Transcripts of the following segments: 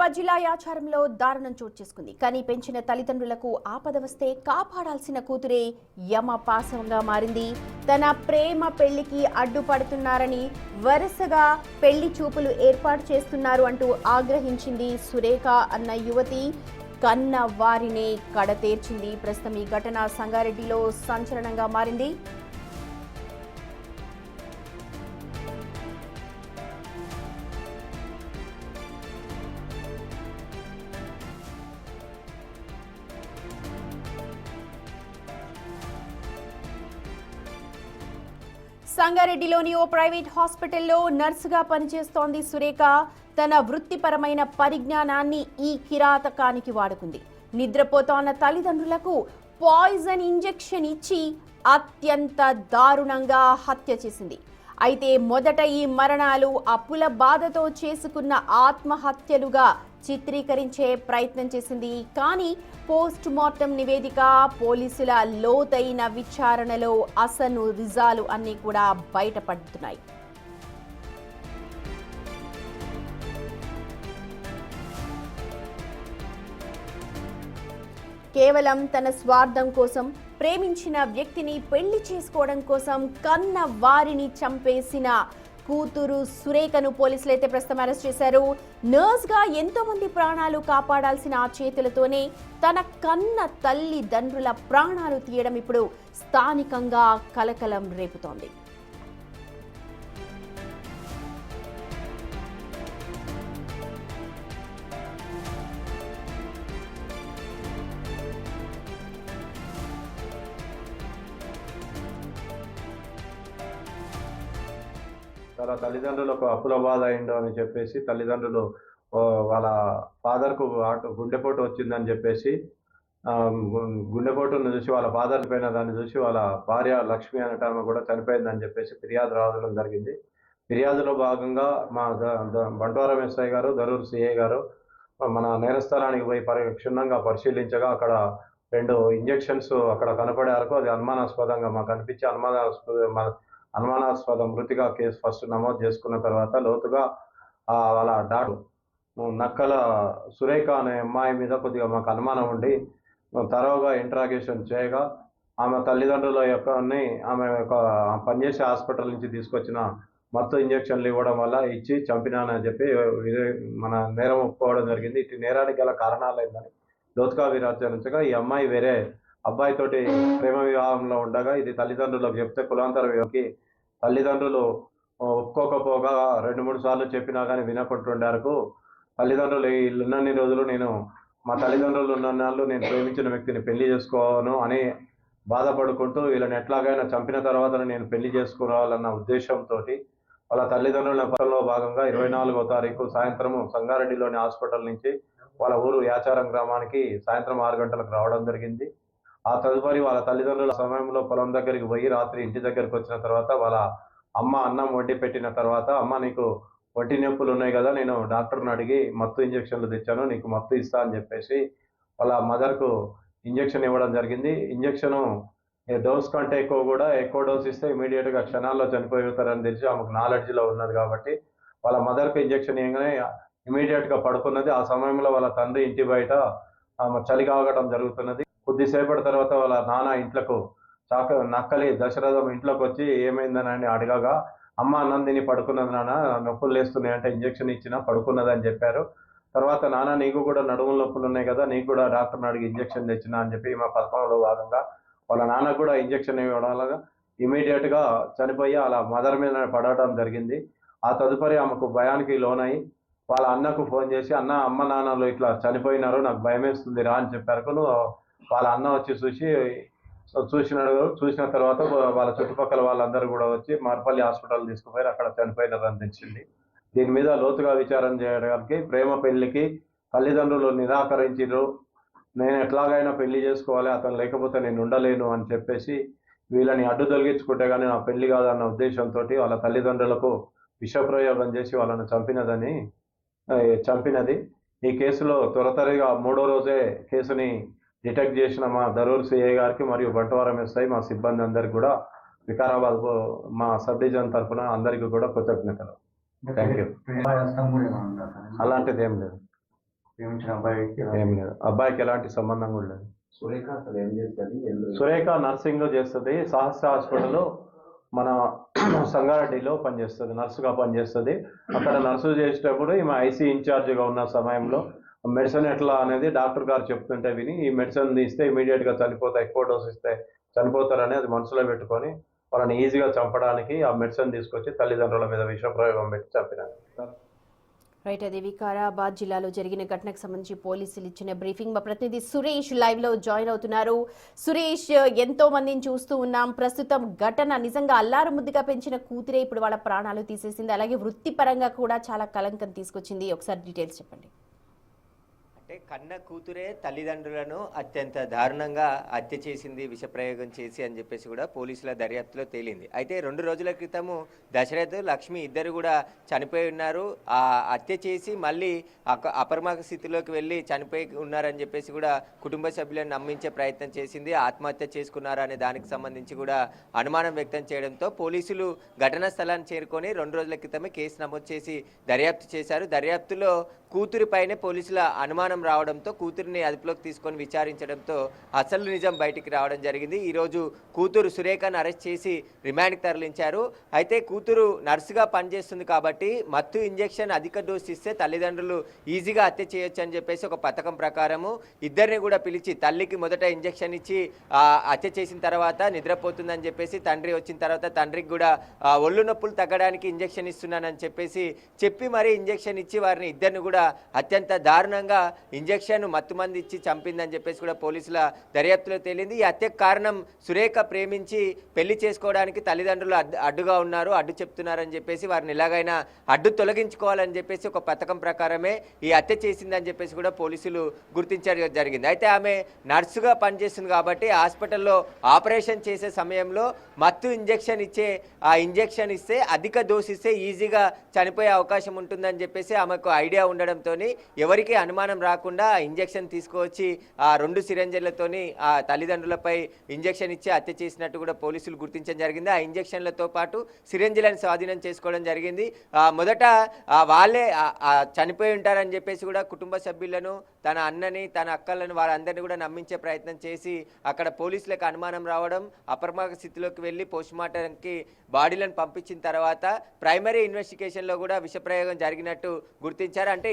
నిజామాబాద్ జిల్లా యాచారంలో దారుణం చోటు చేసుకుంది. కానీ పెంచిన తల్లిదండ్రులకు ఆపద వస్తే కాపాడాల్సిన కూతురే యమపాసంగా మారింది. తన ప్రేమ పెళ్లికి అడ్డుపడుతున్నారని వరుసగా పెళ్లి చూపులు ఏర్పాటు చేస్తున్నారు అంటూ ఆగ్రహించింది సురేఖ అన్న యువతి. కన్న వారినే కడతేర్చింది. ప్రస్తుతం ఈ ఘటన సంగారెడ్డిలో సంచలనంగా మారింది. సంగారెడ్డిలోని ఓ ప్రైవేట్ హాస్పిటల్లో నర్సుగా పనిచేస్తోంది సురేఖ. తన వృత్తిపరమైన పరిజ్ఞానాన్ని ఈ కిరాతకానికి వాడుకుంది. నిద్రపోతోన్న తల్లిదండ్రులకు పాయిజన్ ఇంజెక్షన్ ఇచ్చి అత్యంత దారుణంగా హత్య చేసింది. అయితే మొదట ఈ మరణాలు అప్పుల బాధతో చేసుకున్న ఆత్మహత్యలుగా చిత్రీకరించే ప్రయత్నం చేసింది. కానీ పోస్ట్ మార్టం నివేదిక, పోలీసుల లోతైన విచారణలో అసలు నిజాలు అన్నీ కూడా బయటపడుతున్నాయి. కేవలం తన స్వార్థం కోసం, ప్రేమించిన వ్యక్తిని పెళ్లి చేసుకోవడం కోసం కన్న వారిని చంపేసిన కూతురు సురేఖను పోలీసులు అయితే ప్రస్తుతం అరెస్ట్ చేశారు. నర్స్ గా ఎంతో మంది ప్రాణాలు కాపాడాల్సిన ఆ చేతులతోనే తన కన్న తల్లిదండ్రుల ప్రాణాలు తీయడం ఇప్పుడు స్థానికంగా కలకలం రేపుతోంది. వాళ్ళ తల్లిదండ్రులకు అప్పుల బాధ అయిందో అని చెప్పేసి తల్లిదండ్రులు వాళ్ళ ఫాదర్కు గుండెపోటు వచ్చిందని చెప్పేసి గుండెపోటును చూసి వాళ్ళ ఫాదర్ పైన దాన్ని చూసి వాళ్ళ భార్య లక్ష్మి అనటం కూడా చనిపోయిందని చెప్పేసి ఫిర్యాదు రావడం జరిగింది. ఫిర్యాదులో భాగంగా మా బంట్వారం ఎస్ఐ గారు, దరూర్ సిఐ గారు మన నేరస్థలానికి పోయి క్షుణ్ణంగా పరిశీలించగా అక్కడ 2 ఇంజెక్షన్స్ అక్కడ కనపడే వరకు అది అనుమానాస్పదంగా మాకు అనిపించి అనుమానాస్పద మృతిగా కేసు ఫస్ట్ నమోదు చేసుకున్న తర్వాత లోతుగా వాళ్ళ నక్కల సురేఖ అనే అమ్మాయి మీద కొద్దిగా మాకు అనుమానం ఉండి తరోగా ఇంట్రాగేషన్ చేయగా ఆమె తల్లిదండ్రుల ఆమె పనిచేసే హాస్పిటల్ నుంచి తీసుకొచ్చిన మత్తు ఇంజక్షన్లు ఇవ్వడం వల్ల ఇచ్చి చంపినానని చెప్పి మన నేరం ఒప్పుకోవడం జరిగింది. ఇటు నేరానికి గల కారణాలు ఏందని లోతుగా విచారించగా ఈ అమ్మాయి వేరే అబ్బాయితోటి ప్రేమ వివాహంలో ఉండగా ఇది తల్లిదండ్రులకు చెప్తే కులాంతర వివాహకి తల్లిదండ్రులు ఒప్పుకోకపోగా 2-3 సార్లు చెప్పినా కానీ వినకుంటుండారు. తల్లిదండ్రులు ఉన్నన్ని రోజులు మా తల్లిదండ్రులు ఉన్నన్నాళ్ళు నేను ప్రేమించిన వ్యక్తిని పెళ్లి చేసుకోను అని బాధపడుకుంటూ వీళ్ళని ఎట్లాగైనా చంపిన తర్వాత నేను పెళ్లి చేసుకోవాలన్న ఉద్దేశంతో వాళ్ళ తల్లిదండ్రుల పనిలో భాగంగా 24వ తారీఖు సాయంత్రం సంగారెడ్డిలోని హాస్పిటల్ నుంచి వాళ్ళ ఊరు యాచారం గ్రామానికి సాయంత్రం 6 గంటలకు రావడం జరిగింది. ఆ తదుపరి వాళ్ళ తల్లిదండ్రుల సమయంలో పొలం దగ్గరికి పోయి రాత్రి ఇంటి దగ్గరికి వచ్చిన తర్వాత వాళ్ళ అమ్మ అన్నం వండి పెట్టిన తర్వాత, అమ్మ నీకు ఒంటి నొప్పులు ఉన్నాయి కదా, నేను డాక్టర్ని అడిగి మత్తు ఇంజక్షన్లు తెచ్చాను, నీకు మత్తు ఇస్తా అని చెప్పేసి వాళ్ళ మదర్కు ఇంజక్షన్ ఇవ్వడం జరిగింది. ఇంజక్షను డోస్ కంటే ఎక్కువ డోస్ ఇస్తే ఇమీడియట్గా క్షణాల్లో చనిపోతారని తెలిసి ఆమెకు నాలెడ్జ్లో ఉన్నది కాబట్టి వాళ్ళ మదర్కు ఇంజక్షన్ ఇవ్వగానే ఇమీడియట్గా పడుకున్నది. ఆ సమయంలో వాళ్ళ తండ్రి ఇంటి బయట చలి కాగడం జరుగుతున్నది. కొద్దిసేపటి తర్వాత వాళ్ళ నాన్న ఇంట్లోకి నక్కలి దశరథం ఇంట్లోకి వచ్చి ఏమైందని అడగగా, అమ్మ నందిని పడుకున్నది నాన్న, నొప్పులు లేస్తున్నాయంటే ఇంజక్షన్ ఇచ్చినా పడుకున్నదని చెప్పారు. తర్వాత నాన్న నీకు కూడా నడుముల నొప్పులు ఉన్నాయి కదా, నీకు కూడా డాక్టర్ని అడిగి ఇంజక్షన్ తెచ్చినా అని చెప్పి మా పథకంలో భాగంగా వాళ్ళ నాన్నకు కూడా ఇంజక్షన్ ఇవ్వడం వల్ల ఇమీడియట్గా చనిపోయి అలా మదర్ మీద పడటం జరిగింది. ఆ తదుపరి ఆమెకు భయానికి లోనై వాళ్ళ అన్నకు ఫోన్ చేసి, అమ్మ నాన్నలు ఇట్లా చనిపోయినారు, నాకు భయం వేస్తుంది రా అని చెప్పారు. వాళ్ళ అన్న వచ్చి చూసిన తర్వాత వాళ్ళ చుట్టుపక్కల వాళ్ళందరూ కూడా వచ్చి మార్పల్లి హాస్పిటల్ తీసుకుపోయి అక్కడ చనిపోయినారని తెలిసింది. దీని మీద లోతుగా విచారణ చేయడానికి ప్రేమ పెళ్లికి తల్లిదండ్రులు నిరాకరించారు. నేను ఎట్లాగైనా పెళ్లి చేసుకోవాలి, అతను లేకపోతే నేను ఉండలేను అని చెప్పేసి వీళ్ళని అడ్డు తొలగించుకుంటే కానీ నా పెళ్లి కాదన్న ఉద్దేశంతో వాళ్ళ తల్లిదండ్రులకు విషప్రయోగం చేసి వాళ్ళని చంపినది. ఈ కేసులో త్వరతరిగా 3వ రోజే కేసుని డిటెక్ట్ చేసిన మా దరూర్ సిఐ గారికి మరియు బంట్వారం ఎస్ఐ మా సిబ్బంది అందరికి కూడా వికారాబాద్ మా సబ్ డివిజన్ తరఫున అందరికీ కూడా కృతజ్ఞతలు. Thank you. అలాంటిది ఏం లేదు. ప్రేమించిన అబ్బాయికి ఏం లేదు, అబ్బాయికి ఎలాంటి సంబంధం కూడా లేదు. సురేఖ అసలు ఏం చేస్తుంది? సురేఖ నర్సింగ్ చేస్తుంది, సహస్ర హాస్పిటల్ మన సంగారెడ్డిలో పనిచేస్తుంది, నర్సుగా పనిచేస్తుంది. అక్కడ నర్సు చేసేటప్పుడు ఈమె ఐసీ ఇన్ఛార్జిగా ఉన్న సమయంలో మెడిసిన్ ఎట్లా అనేది డాక్టర్ గారు చెప్తుంటే విని ఈ మెడిసిన్ ఇస్తే ఇమీడియట్గా చనిపోతాయి, ఎక్కువ డోస్ ఇస్తే చనిపోతారని అది మనసులో పెట్టుకొని వాళ్ళని ఈజీగా చంపడానికి ఆ మెడిసిన్ తీసుకొచ్చి తల్లిదండ్రుల మీద విషప్రయోగం పెట్టి చంపినారు. రైట్, అది వికారాబాద్ జిల్లాలో జరిగిన ఘటనకు సంబంధించి పోలీసులు ఇచ్చిన బ్రీఫింగ్. మా ప్రతినిధి సురేష్ లైవ్ లో జాయిన్ అవుతున్నారు. సురేష్, ఎంతో మందిని చూస్తూ ఉన్నాం. ప్రస్తుతం ఘటన నిజంగా అల్లారు ముద్దుగా పెంచిన కూతురే ఇప్పుడు వాళ్ళ ప్రాణాలు తీసేసింది, అలాగే వృత్తిపరంగా కూడా చాలా కలంకం తీసుకొచ్చింది. ఒకసారి డీటెయిల్స్ చెప్పండి. అంటే కన్న కూతురే తల్లిదండ్రులను అత్యంత దారుణంగా హత్య చేసింది, విషప్రయోగం చేసి అని చెప్పేసి కూడా పోలీసుల దర్యాప్తులో తేలింది. అయితే 2 రోజుల క్రితము దశరథ్, లక్ష్మి ఇద్దరు కూడా చనిపోయి ఉన్నారు. ఆ హత్య చేసి మళ్ళీ అపర్మాక స్థితిలోకి వెళ్ళి చనిపోయి ఉన్నారని చెప్పేసి కూడా కుటుంబ సభ్యులను నమ్మించే ప్రయత్నం చేసింది. ఆత్మహత్య చేసుకున్నారా అనే దానికి సంబంధించి కూడా అనుమానం వ్యక్తం చేయడంతో పోలీసులు ఘటనా స్థలాన్ని చేరుకొని 2 రోజుల క్రితమే కేసు నమోదు చేసి దర్యాప్తు చేశారు. దర్యాప్తులో కూతురిపైనే పోలీసుల అనుమానం రావడంతో కూతురిని అదుపులోకి తీసుకొని విచారించడంతో అసలు నిజం బయటికి రావడం జరిగింది. ఈరోజు కూతురు సురేఖను అరెస్ట్ చేసి రిమాండ్కి తరలించారు. అయితే కూతురు నర్సుగా పనిచేస్తుంది కాబట్టి మత్తు ఇంజెక్షన్ అధిక డోస్ ఇస్తే తల్లిదండ్రులు ఈజీగా హత్య చేయొచ్చు అని చెప్పేసి ఒక పథకం ప్రకారము ఇద్దరిని కూడా పిలిచి తల్లికి మొదట ఇంజెక్షన్ ఇచ్చి హత్య చేసిన తర్వాత నిద్రపోతుందని చెప్పేసి తండ్రి వచ్చిన తర్వాత తండ్రికి కూడా ఒళ్ళు నొప్పులు తగ్గడానికి ఇంజెక్షన్ ఇస్తున్నానని చెప్పి మరీ ఇంజెక్షన్ ఇచ్చి వారిని ఇద్దరిని కూడా అత్యంత దారుణంగా ఇంజెక్షన్ మత్తుమంది ఇచ్చి చంపిందని చెప్పేసి కూడా పోలీసుల దర్యాప్తులో తేలింది. ఈ హత్యకు కారణం సురేఖ ప్రేమించి పెళ్లి చేసుకోవడానికి తల్లిదండ్రులు అడ్డుగా ఉన్నారు, అడ్డు చెప్తున్నారని చెప్పేసి వారిని ఎలాగైనా అడ్డు తొలగించుకోవాలని చెప్పేసి ఒక పథకం ప్రకారమే ఈ హత్య చేసిందని చెప్పేసి కూడా పోలీసులు గుర్తించడం జరిగింది. అయితే ఆమె నర్సుగా పనిచేస్తుంది కాబట్టి హాస్పిటల్లో ఆపరేషన్ చేసే సమయంలో మత్తు ఇంజెక్షన్ ఆ ఇంజెక్షన్ ఇస్తే అధిక డోస్ ఇస్తే ఈజీగా చనిపోయే అవకాశం ఉంటుందని చెప్పేసి ఆమెకు ఐడియా ఉండడంతో ఎవరికి అనుమానం రాకుండా ఇంజెక్షన్ తీసుకువచ్చి ఆ 2 సిరంజర్లతోని ఆ తల్లిదండ్రులపై ఇంజెక్షన్ ఇచ్చి హత్య చేసినట్టు కూడా పోలీసులు గుర్తించడం జరిగింది. ఆ ఇంజెక్షన్లతో పాటు సిరంజిలను స్వాధీనం చేసుకోవడం జరిగింది. మొదట వాళ్ళే చనిపోయి ఉంటారని చెప్పేసి కూడా కుటుంబ సభ్యులను, తన అన్నని, తన అక్కలను, వారందరినీ కూడా నమ్మించే ప్రయత్నం చేసి అక్కడ పోలీసులకు అనుమానం రావడం, అపర్మాక స్థితిలోకి వెళ్ళి పోస్ట్మార్టంకి బాడీలను పంపించిన తర్వాత ప్రైమరీ ఇన్వెస్టిగేషన్ లో కూడా విషప్రయోగం జరిగినట్టు గుర్తించారు. అంటే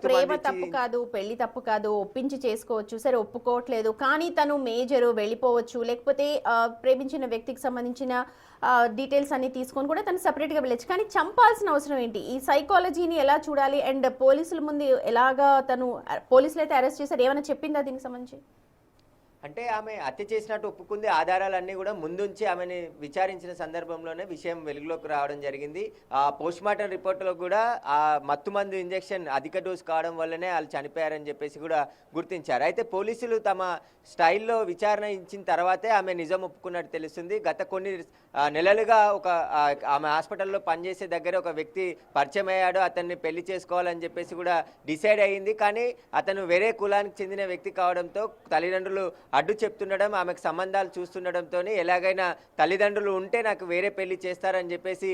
ప్రేమ తప్పు కాదు, పెళ్లి తప్పు కాదు, ఒప్పించి చేసుకోవచ్చు, సరే ఒప్పుకోవట్లేదు, కానీ తను మేజరు వెళ్ళిపోవచ్చు, లేకపోతే ప్రేమించిన వ్యక్తికి సంబంధించిన డీటెయిల్స్ అన్ని తీసుకొని కూడా తను సపరేట్గా వెళ్ళచ్చు. కానీ చంపాల్సిన అవసరం ఏంటి? ఈ సైకాలజీని ఎలా చూడాలి? అండ్ పోలీసుల ముందు ఎలాగా పోలీసులు అయితే అరెస్ట్ చేశారు, ఏమైనా చెప్పిందా దీనికి సంబంధించి? అంటే ఆమె హత్య చేసినట్టు ఒప్పుకుంది. ఆధారాలన్నీ కూడా ముందుంచి ఆమెని విచారించిన సందర్భంలోనే విషయం వెలుగులోకి రావడం జరిగింది. ఆ పోస్ట్మార్టం రిపోర్టులో కూడా ఆ మత్తుమందు ఇంజెక్షన్ అధిక డోస్ కావడం వల్లనే వాళ్ళు చనిపోయారని చెప్పేసి కూడా గుర్తించారు. అయితే పోలీసులు తమ స్టైల్లో విచారణ ఇచ్చిన తర్వాతే ఆమె నిజం ఒప్పుకున్నట్టు తెలుస్తుంది. గత కొన్ని నెలలుగా ఆమె హాస్పిటల్లో పనిచేసే దగ్గర ఒక వ్యక్తి పరిచయం అయ్యాడు, అతన్ని పెళ్లి చేసుకోవాలని చెప్పేసి కూడా డిసైడ్ అయ్యింది. కానీ అతను వేరే కులానికి చెందిన వ్యక్తి కావడంతో తల్లిదండ్రులు అడ్డు చెప్తుండడం, ఆమెకు సంబంధాలు చూస్తుండడంతో ఎలాగైనా తల్లిదండ్రులు ఉంటే నాకు వేరే పెళ్లి చేస్తారని చెప్పేసి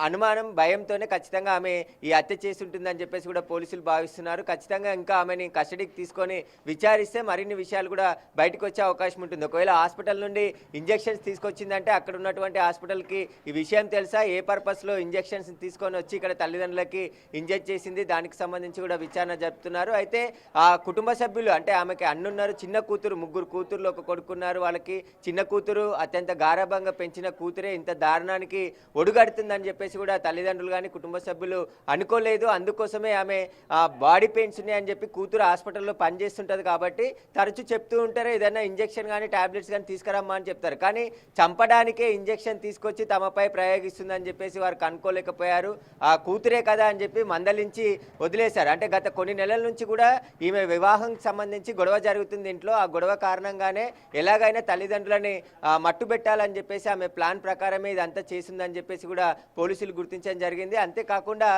అనుమానం, భయంతోనే ఖచ్చితంగా ఆమె ఈ హత్య చేసి ఉంటుందని చెప్పేసి కూడా పోలీసులు భావిస్తున్నారు. ఖచ్చితంగా ఇంకా ఆమెని కస్టడీకి తీసుకొని విచారిస్తే మరిన్ని విషయాలు కూడా బయటకు వచ్చే అవకాశం ఉంటుంది. ఒకవేళ హాస్పిటల్ నుండి ఇంజెక్షన్స్ తీసుకొచ్చిందంటే అక్కడ ఉన్నటువంటి హాస్పిటల్కి ఈ విషయం తెలుసా, ఏ పర్పస్లో ఇంజెక్షన్స్ తీసుకొని వచ్చి ఇక్కడ తల్లిదండ్రులకి ఇంజెక్ట్ చేసింది, దానికి సంబంధించి కూడా విచారణ జరుపుతున్నారు. అయితే ఆ కుటుంబ సభ్యులు, అంటే ఆమెకి అన్నున్నారు, చిన్న కూతురు, 3 కూతుర్లు, 1 కొడుకున్నారు. వాళ్ళకి చిన్న కూతురు అత్యంత గారాభంగా పెంచిన కూతురే ఇంత దారుణానికి ఒడుగడుతుందని చెప్పేసి కూడా తల్లిదండ్రులు కానీ కుటుంబ సభ్యులు అనుకోలేదు. అందుకోసమే ఆమె బాడీ పెయిన్స్ ఉన్నాయని చెప్పి కూతురు హాస్పిటల్లో పనిచేస్తుంటుంది కాబట్టి తరచూ చెప్తూ ఉంటారు, ఏదైనా ఇంజెక్షన్ కానీ టాబ్లెట్స్ కానీ తీసుకురమ్మా అని చెప్తారు. కానీ చంపడానికే ఇంజెక్షన్ తీసుకొచ్చి తమపై ప్రయోగిస్తుందని చెప్పేసి వారు కనుక్కోలేకపోయారు. ఆ కూతురే కదా అని చెప్పి మందలించి వదిలేశారు. అంటే గత కొన్ని నెలల నుంచి కూడా ఈమె వివాహం సంబంధించి గొడవ జరుగుతుంది ఇంట్లో. ఆ గొడవ కారణంగానే ఎలాగైనా తల్లిదండ్రులని మట్టు పెట్టాలని చెప్పేసి ఆమె ప్లాన్ ప్రకారమే ఇదంతా చేసిందని చెప్పేసి కూడా పోలీసులు గుర్తించడం జరిగింది. అంతేకాకుండా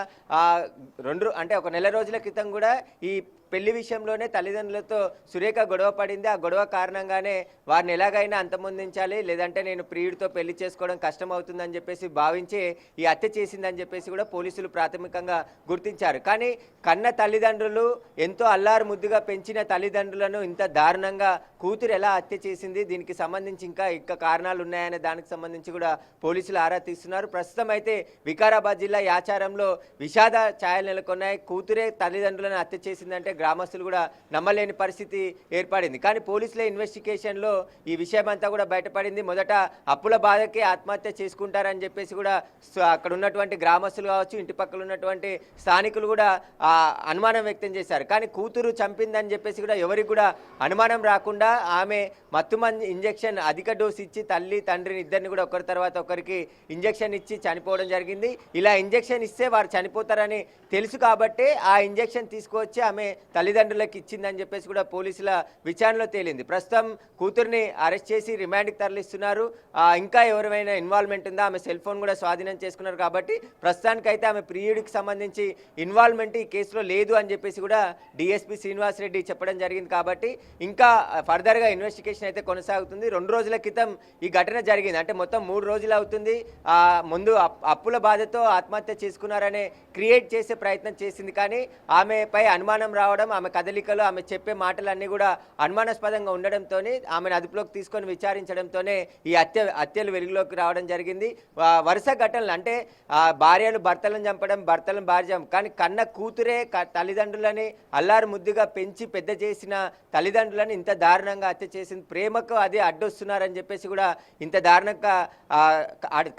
1 నెల రోజుల క్రితం కూడా ఈ పెళ్లి విషయంలోనే తల్లిదండ్రులతో సురేఖ గొడవ పడింది. ఆ గొడవ కారణంగానే వారిని ఎలాగైనా అంతమొందించాలి, లేదంటే నేను ప్రియుడితో పెళ్లి చేసుకోవడం కష్టం అవుతుందని చెప్పేసి భావించి ఈ హత్య చేసిందని చెప్పేసి కూడా పోలీసులు ప్రాథమికంగా గుర్తించారు. కానీ కన్న తల్లిదండ్రులు ఎంతో అల్లారు ముద్దుగా పెంచిన తల్లిదండ్రులను ఇంత దారుణంగా కూతురు ఎలా హత్య చేసింది, దీనికి సంబంధించి ఇంకా కారణాలు ఉన్నాయనే దానికి సంబంధించి కూడా పోలీసులు ఆరా తీస్తున్నారు. ప్రస్తుతం అయితే వికారాబాద్ జిల్లా యాచారంలో విషాద ఛాయలు నెలకొన్నాయి. కూతురే తల్లిదండ్రులను హత్య చేసిందంటే గ్రామస్తులు కూడా నమ్మలేని పరిస్థితి ఏర్పడింది. కానీ పోలీసుల ఇన్వెస్టిగేషన్లో ఈ విషయం అంతా కూడా బయటపడింది. మొదట అప్పుల బాధకే ఆత్మహత్య చేసుకుంటారని చెప్పేసి కూడా అక్కడ ఉన్నటువంటి గ్రామస్తులు కావచ్చు, ఇంటి పక్కల ఉన్నటువంటి స్థానికులు కూడా అనుమానం వ్యక్తం చేశారు. కానీ కూతురు చంపిందని చెప్పేసి కూడా ఎవరికి కూడా అనుమానం రాకుండా ఆమె మత్తుమంది ఇంజెక్షన్ అధిక డోస్ ఇచ్చి తల్లి తండ్రిని ఇద్దరిని కూడా ఒకరి తర్వాత ఒకరికి ఇంజెక్షన్ ఇచ్చి చనిపోవడం జరిగింది. ఇలా ఇంజెక్షన్ ఇస్తే వారు చనిపోతారని తెలుసు కాబట్టి ఆ ఇంజెక్షన్ తీసుకువచ్చి ఆమె తల్లిదండ్రులకు ఇచ్చిందని చెప్పేసి కూడా పోలీసుల విచారణలో తేలింది. ప్రస్తుతం కూతుర్ని అరెస్ట్ చేసి రిమాండ్కి తరలిస్తున్నారు. ఇంకా ఎవరైనా ఇన్వాల్వ్మెంట్ ఉందా, ఆమె సెల్ ఫోన్ కూడా స్వాధీనం చేసుకున్నారు కాబట్టి ప్రస్తుతానికైతే ఆమె ప్రియుడికి సంబంధించి ఇన్వాల్వ్మెంట్ ఈ కేసులో లేదు అని చెప్పేసి కూడా డిఎస్పీ శ్రీనివాస్ రెడ్డి చెప్పడం జరిగింది. కాబట్టి ఇంకా ఫర్దర్గా ఇన్వెస్టిగేషన్ అయితే కొనసాగుతుంది. 2 రోజుల క్రితం ఈ ఘటన జరిగింది. అంటే మొత్తం 3 రోజులు అవుతుంది. ముందు అప్పుల బాధతో ఆత్మహత్య చేసుకున్నారనే క్రియేట్ చేసే ప్రయత్నం చేసింది. కానీ ఆమెపై అనుమానం రావడం, ఆమె కదలికలు, ఆమె చెప్పే మాటలన్నీ కూడా అనుమానాస్పదంగా ఉండడంతో ఆమెను అదుపులోకి తీసుకొని విచారించడంతోనే ఈ హత్యలు వెలుగులోకి రావడం జరిగింది. వరుస ఘటనలు అంటే భార్యలు భర్తలను చంపడం, భర్తలను భార్య చంపడం, కానీ కన్న కూతురే తల్లిదండ్రులని అల్లారు ముద్దుగా పెంచి పెద్ద చేసిన తల్లిదండ్రులను ఇంత దారుణంగా హత్య చేసింది. ప్రేమకు అదే అడ్డొస్తున్నారని చెప్పేసి కూడా ఇంత దారుణంగా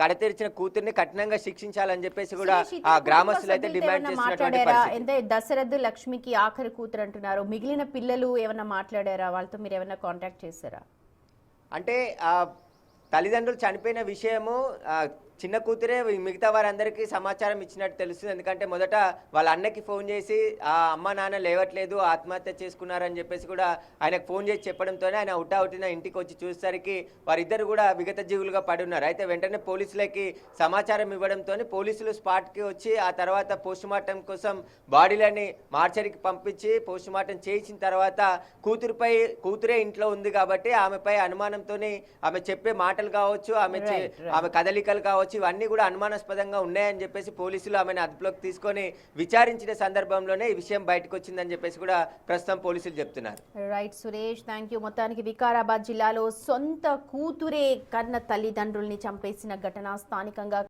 కడతెరిచిన కూతుర్ని కఠినంగా శిక్షించాలని చెప్పేసి కూడా ఆ గ్రామస్తులు అయితే డిమాండ్ చేస్తున్నటువంటి పరిస్థితి. దశరథ్ లక్ష్మికి ఆఖరి కూతురు అంటున్నారు. మిగిలిన పిల్లలు ఏమన్నా మాట్లాడారా? వాళ్ళతో మీరు ఏమన్నా కాంటాక్ట్ చేశారా? అంటే తల్లిదండ్రులు చనిపోయిన విషయము చిన్న కూతురే మిగతా వారందరికీ సమాచారం ఇచ్చినట్టు తెలుస్తుంది. ఎందుకంటే మొదట వాళ్ళ అన్నకి ఫోన్ చేసి అమ్మ నాన్న లేవట్లేదు, ఆత్మహత్య చేసుకున్నారని చెప్పేసి కూడా ఆయనకు ఫోన్ చేసి చెప్పడంతోనే ఆయన హుటాహుటిన ఇంటికి వచ్చి చూసేసరికి వారిద్దరు కూడా విగత జీవులుగా పడి ఉన్నారు. అయితే వెంటనే పోలీసులకి సమాచారం ఇవ్వడంతో పోలీసులు స్పాట్కి వచ్చి ఆ తర్వాత పోస్టుమార్టం కోసం బాడీలని మార్చరికి పంపించి పోస్టుమార్టం చేయించిన తర్వాత కూతురే ఇంట్లో ఉంది కాబట్టి ఆమెపై అనుమానంతో ఆమె చెప్పే మాటలు కావచ్చు, ఆమె కదలికలు కావచ్చు, ఇవన్నీ కూడా అనుమానాస్పదంగా ఉన్నాయని చెప్పేసి పోలీసులు ఆమెను అదుపులోకి తీసుకొని విచారించిన సందర్భంలోనే ఈ విషయం బయటకు వచ్చిందని చెప్పేసి కూడా ప్రస్తుతం పోలీసులు చెప్తున్నారు. Right Suresh, thank you. మొత్తానికి వికారాబాద్ జిల్లాలో సొంత కూతురే కన్న తల్లిదండ్రుల్ని చంపేసిన ఘటన స్థానికంగా